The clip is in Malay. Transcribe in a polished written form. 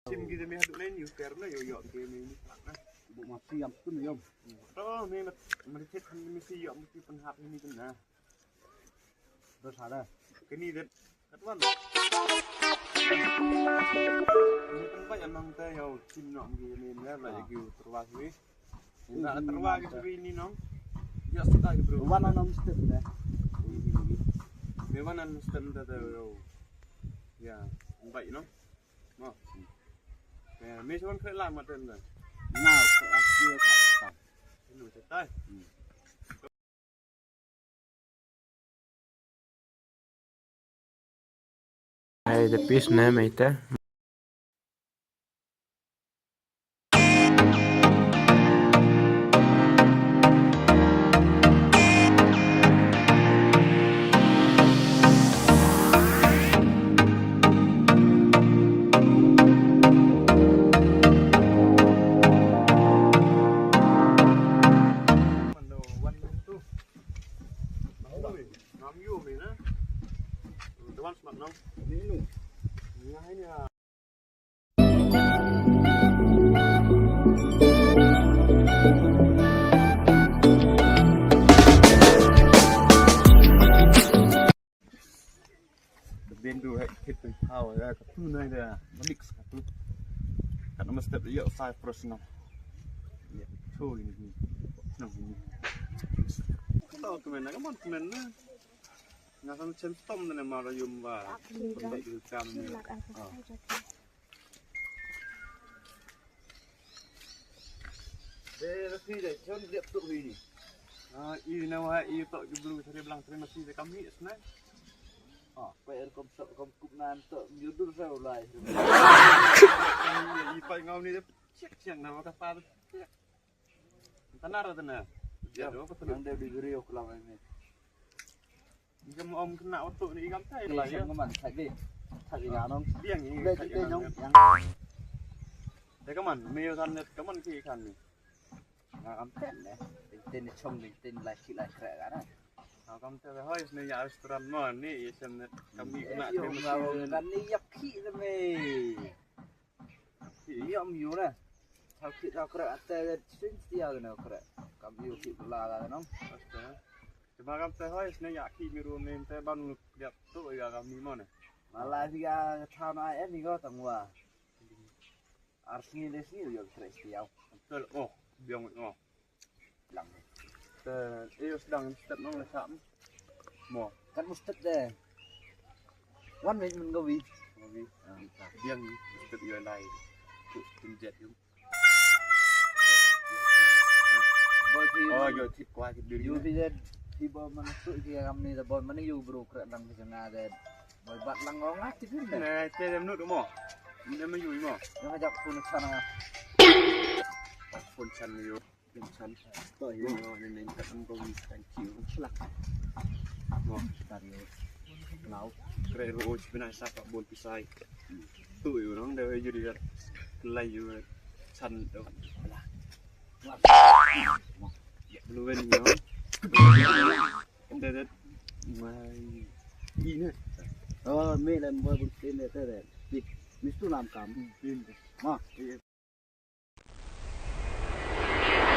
Sim kita meh tu lain you karena yo ke meh ni. Bu masih yang pun yom. Oh meh mesti mesti yo mesti penhap ini kan nah. Terus ada. Kini det katwan. Ini kan banyak nang teh yo sim nok gini ni lah ya kiu terwas wi. Nak terwas gitu ini nong. Ya sudah bro. Wana nom step dah. Memang nan step dah tu. Ya, baik nong. Mau. Ya, meh cuma kerja lama tu kan. Now asyik tak. Ini cetai. Hey, the piece name is there. Bên đuôi hit từ thao ra cái thứ này là nó mix cả thứ cả nó step được 5% thôi nằm cái đó cái này nó cái mình nó không chân tôm này mà nó dùng vào còn vậy được cam này Đây là khi để cho điệp tụ gì nhỉ? Y nào hay y tội cái blue thì bilang terima kasih kami sebenarnya. PR kom nan tự như đun rau lại. Y phải ngau ni cek siang nama kata tanah tu na. Ya, yang dia di Rio kelam ini. Jam om kena otot ni gam tai Đây lah là ya. cái màn thay đi nong. Biang ni. Đây cái nhông. Đây cái màn mèo thân này, cái màn kia khăn này. Am tên này. Tên này trông mình tên lại chỉ lại khỏe cả này. Kamu tu hai sebenarnya restoran mana ni? Sebenarnya kami nak Yo ngau dan ni yak khi le me. Yom yu nè. Thao khi thao khỏe tê sinh tia nè khỏe. Kam yu khi la nong. Cuma kamu tu hai sebenarnya khi miru ni tu ban lihat tu ya kami mana. Malaysia thao na em ni có tầng hòa. Arsini des ni yo khỏe tia. Betul. Oh, biang oh. Lang. Iyo sedang step nong lesam. Mo. Kan mustad deh. Wan mình có vì. Vì biang step iyo lai. Tu tunjet yum. Bởi thì Oh, yo tip qua tip dulu. yu thì thì bom mình tụi kia làm này là bom mình yu bro khỏe đằng cái na deh. Bởi bạn lăng ngon ngắt thì thế này. Này, chơi em nút đúng không? Em mới vui mà. Nó phải dọc phun chana. Phun chân nhiều. Chân bởi vì nên các anh công anh chịu lắc ngon Tadi lau. keren rồi bên sao các buồn pisai tụi nó đều jadi lay chân đâu lu bên nhớ đây mà gì nữa Mẹ làm bữa bữa tên này thế này. Đi, mình tu làm cam. tin Mà